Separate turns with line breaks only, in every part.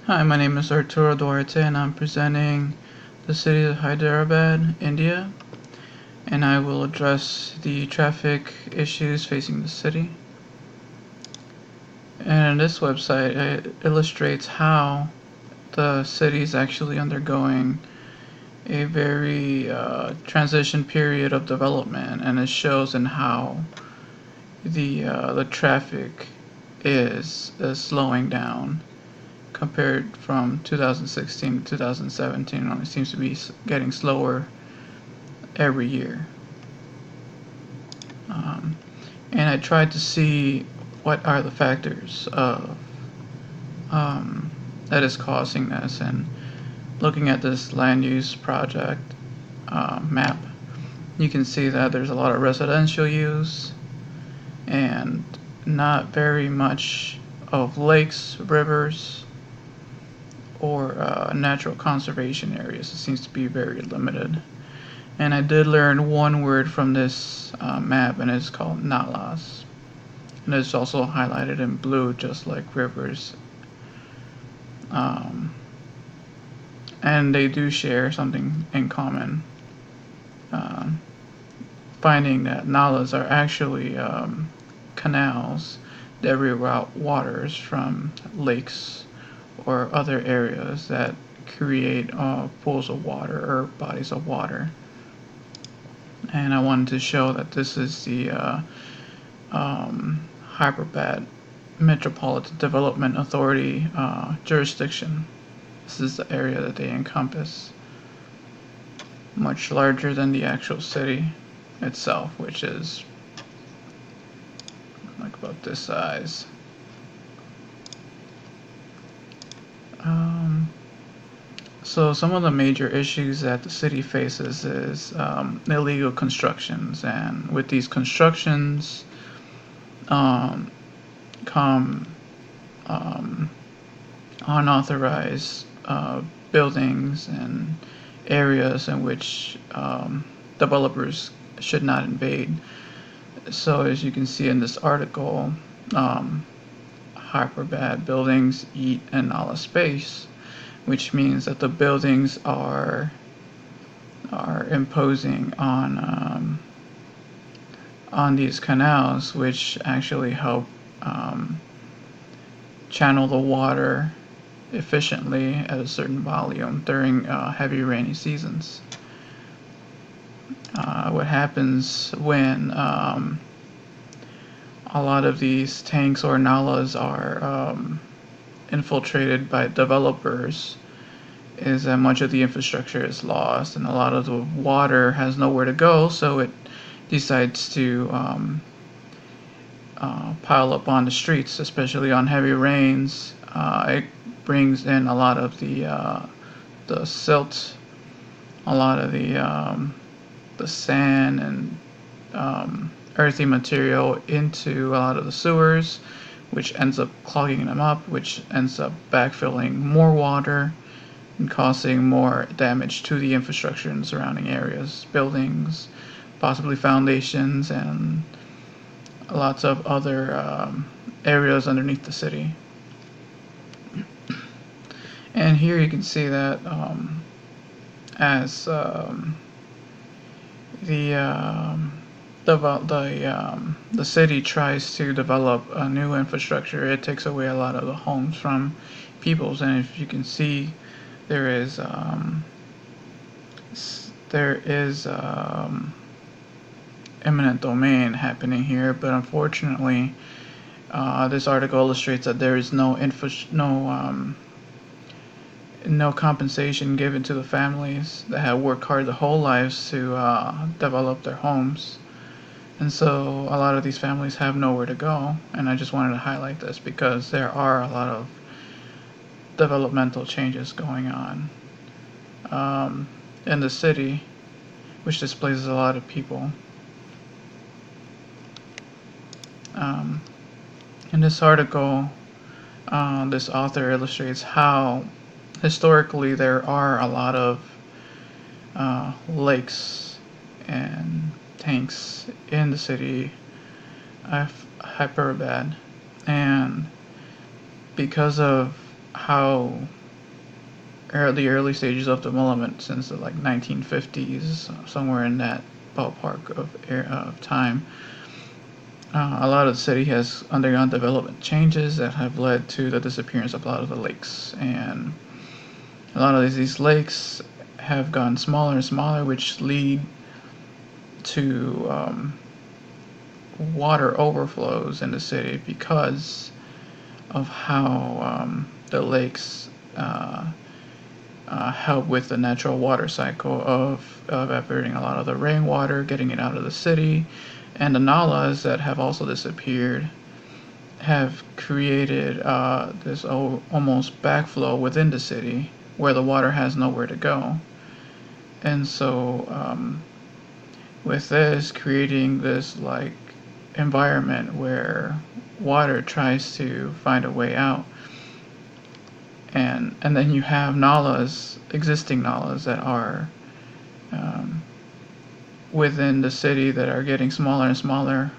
Hi, my name is Arturo Duarte and I'm presenting the city of Hyderabad, India, and I will address the traffic issues facing the city. And this website illustrates how the city is actually undergoing a very transition period of development, and it shows in how the traffic is slowing down compared from 2016 to 2017. It seems to be getting slower every year. And I tried to see what are the factors of that is causing this. And looking at this land use project map, you can see that there's a lot of residential use and not very much of lakes, rivers, or natural conservation areas. It seems to be very limited. And I did learn one word from this map, and it's called nalas. And it's also highlighted in blue, just like rivers. And they do share something in common, finding that nalas are actually canals that reroute waters from lakes or other areas that create pools of water or bodies of water. And I wanted to show that this is the Hyderabad Metropolitan Development Authority jurisdiction. This is the area that they encompass. Much larger than the actual city itself, which is like about this size. So some of the major issues that the city faces is illegal constructions, and with these constructions come unauthorized buildings and areas in which developers should not invade. So as you can see in this article, Hyderabad buildings eat an all space, which means that the buildings are imposing on these canals, which actually help channel the water efficiently at a certain volume during heavy rainy seasons. What happens when a lot of these tanks or nalas are infiltrated by developers is that much of the infrastructure is lost and a lot of the water has nowhere to go, so it decides to pile up on the streets, especially on heavy rains. It brings in a lot of the silt, a lot of the sand and earthy material into a lot of the sewers, which ends up clogging them up, which ends up backfilling more water and causing more damage to the infrastructure in surrounding areas, buildings, possibly foundations, and lots of other areas underneath the city. And here you can see that as the city tries to develop a new infrastructure, it takes away a lot of the homes from peoples. And if you can see, there is eminent domain happening here, but unfortunately, this article illustrates that there is no compensation given to the families that have worked hard their whole lives to develop their homes. And so a lot of these families have nowhere to go. And I just wanted to highlight this because there are a lot of developmental changes going on in the city, which displaces a lot of people. In this article, this author illustrates how historically there are a lot of lakes and tanks in the city of Hyderabad, and because of how the early stages of development since the like 1950s, somewhere in that ballpark of time. A lot of the city has undergone development changes that have led to the disappearance of a lot of the lakes, and a lot of these lakes have gotten smaller and smaller, which lead to water overflows in the city because of how the lakes help with the natural water cycle of evaporating a lot of the rainwater, getting it out of the city, and the nalas that have also disappeared have created this almost backflow within the city where the water has nowhere to go. And so, with this, creating this like environment where water tries to find a way out, and then you have existing nalas that are within the city that are getting smaller and smaller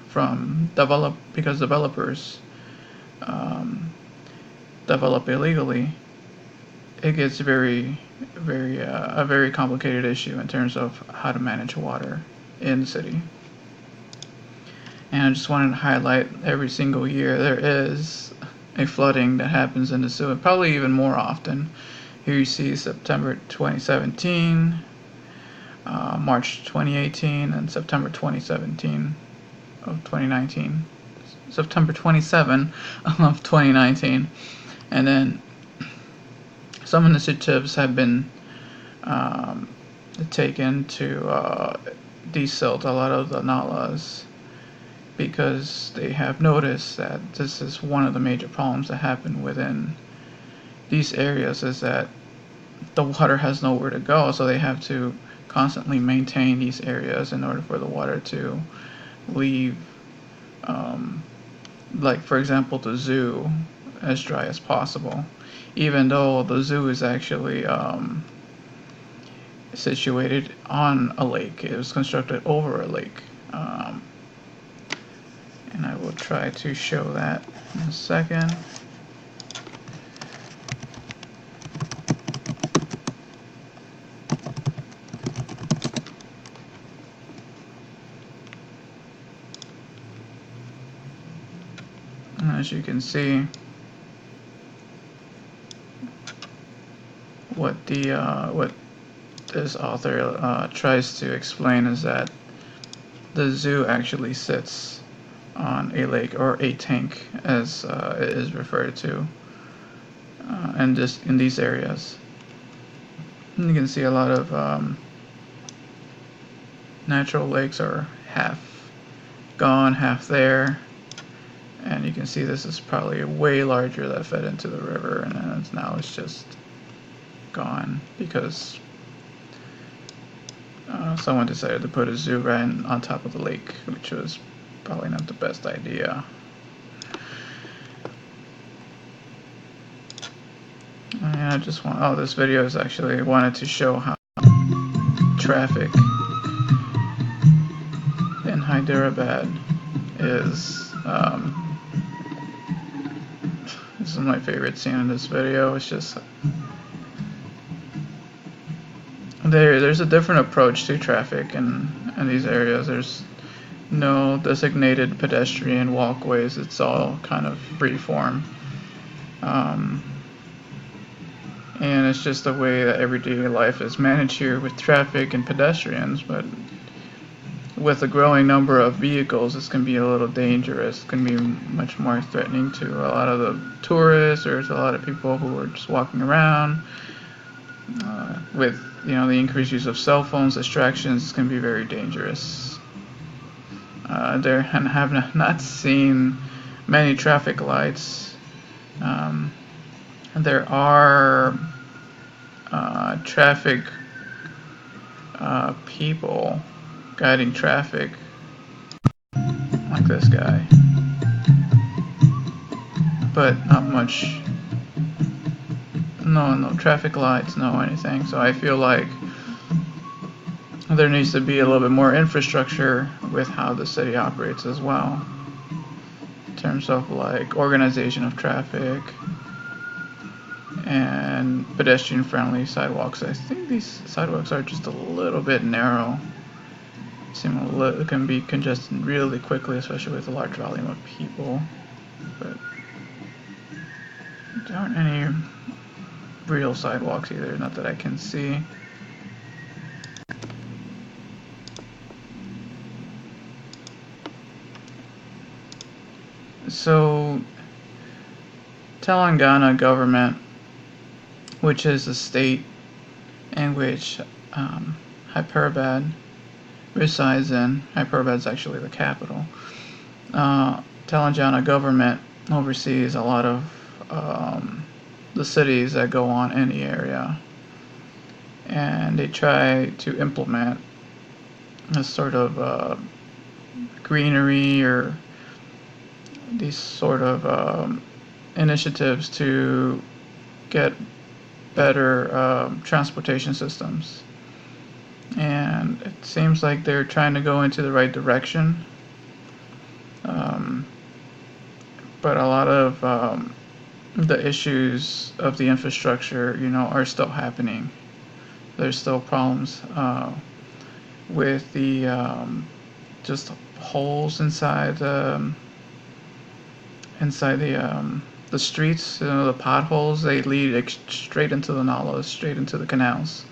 because developers develop illegally. It gets a very complicated issue in terms of how to manage water in the city. And I just wanted to highlight every single year there is a flooding that happens in the sewer, probably even more often. Here you see September 2017, March 2018, and September 2017 of 2019. September 27 of 2019. And then some initiatives have been taken to desilt a lot of the nalas because they have noticed that this is one of the major problems that happen within these areas, is that the water has nowhere to go, so they have to constantly maintain these areas in order for the water to leave, like for example the zoo, as dry as possible, even though the zoo is actually situated on a lake. It was constructed over a lake. And I will try to show that in a second. And as you can see, what this author tries to explain is that the zoo actually sits on a lake, or a tank as it is referred to, in these areas. And you can see a lot of natural lakes are half gone, half there, and you can see this is probably way larger that fed into the river, and now it's just gone because someone decided to put a zoo right on top of the lake, which was probably not the best idea. And this video is actually wanted to show how traffic in Hyderabad is. This is my favorite scene in this video. It's just there's a different approach to traffic in these areas. There's no designated pedestrian walkways. It's all kind of free form. And it's just the way that everyday life is managed here with traffic and pedestrians. But with a growing number of vehicles, this can be a little dangerous. It can be much more threatening to a lot of the tourists, or to a lot of people who are just walking around. With the increased use of cell phones, distractions can be very dangerous. There have not seen many traffic lights. There are traffic people guiding traffic, like this guy, but not much. No traffic lights, no anything. So I feel like there needs to be a little bit more infrastructure with how the city operates as well, in terms of like organization of traffic and pedestrian-friendly sidewalks. I think these sidewalks are just a little bit narrow. It can be congested really quickly, especially with a large volume of people. But there aren't any real sidewalks either, not that I can see. So, Telangana government, which is the state in which Hyderabad resides in. Hyderabad is actually the capital. Telangana government oversees a lot of the cities that go on in the area, and they try to implement a sort of greenery or these sort of initiatives to get better transportation systems. And it seems like they're trying to go into the right direction. But a lot of the issues of the infrastructure, are still happening. There's still problems with the just holes inside the streets. The potholes, they lead straight into the nalas, straight into the canals.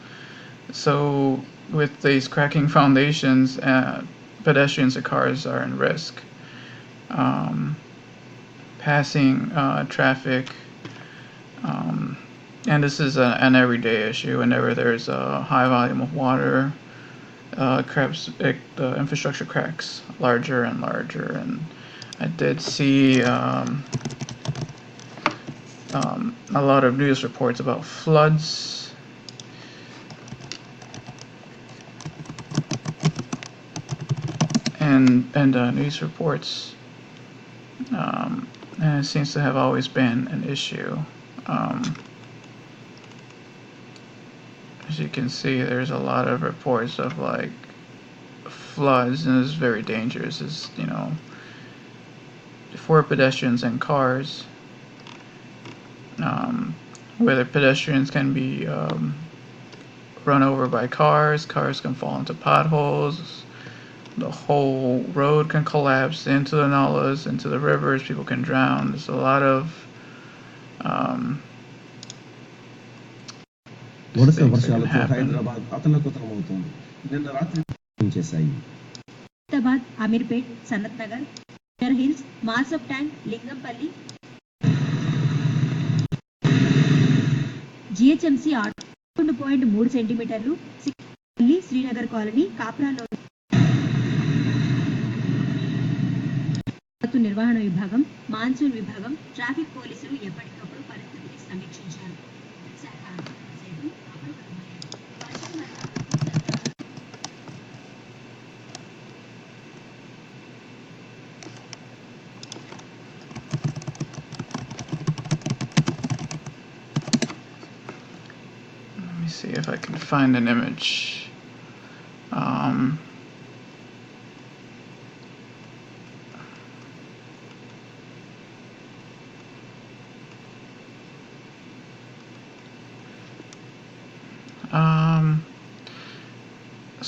So with these cracking foundations, pedestrians and cars are in risk. Passing traffic, and this is an everyday issue. Whenever there's a high volume of water, the infrastructure cracks larger and larger. And I did see a lot of news reports about floods. And news reports, and it seems to have always been an issue. As you can see, there's a lot of reports of like floods, and it's very dangerous. It's for pedestrians and cars. Whether pedestrians can be run over by cars can fall into potholes. The whole road can collapse into the nalas, into the rivers. People can drown. There's a lot of
వరుస
things that can
వర్షాలతో
happen.
Hyderabad అతలాకుతలమవుతోంది. నిన్న రాత్రి చేశాయి.
Hyderabad, Ameerpet, Sanath Nagar, hills, మాల్సప్ tank, Lingampally, GHMC 11.3 సెంటీమీటర్లు, Srinagar colony, కాప్రాలో నిర్వహణ విభాగం, monsoon విభాగం, ట్రాఫిక్ పోలీసులు ఎప్పటికప్పుడు పరిస్థితిని సమీక్షించారు.
Let me see if I can find an image.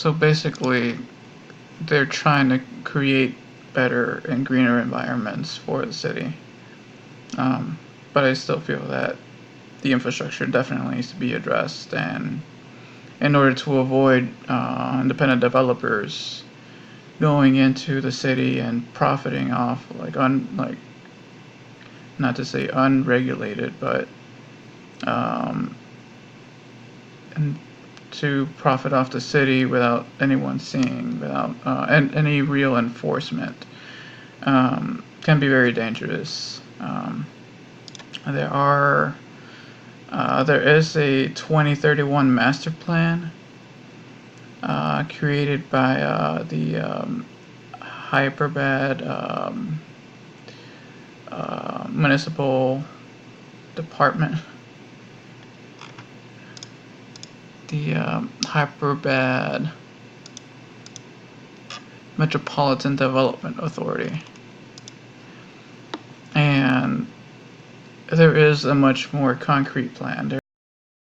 So basically, they're trying to create better and greener environments for the city. But I still feel that the infrastructure definitely needs to be addressed, and in order to avoid independent developers going into the city and profiting off like not to say unregulated, but and to profit off the city without anyone seeing, without any real enforcement, can be very dangerous. There is a 2031 master plan created by the Hyderabad Municipal Department, the Hyderabad Metropolitan Development Authority, and there is a much more concrete plan.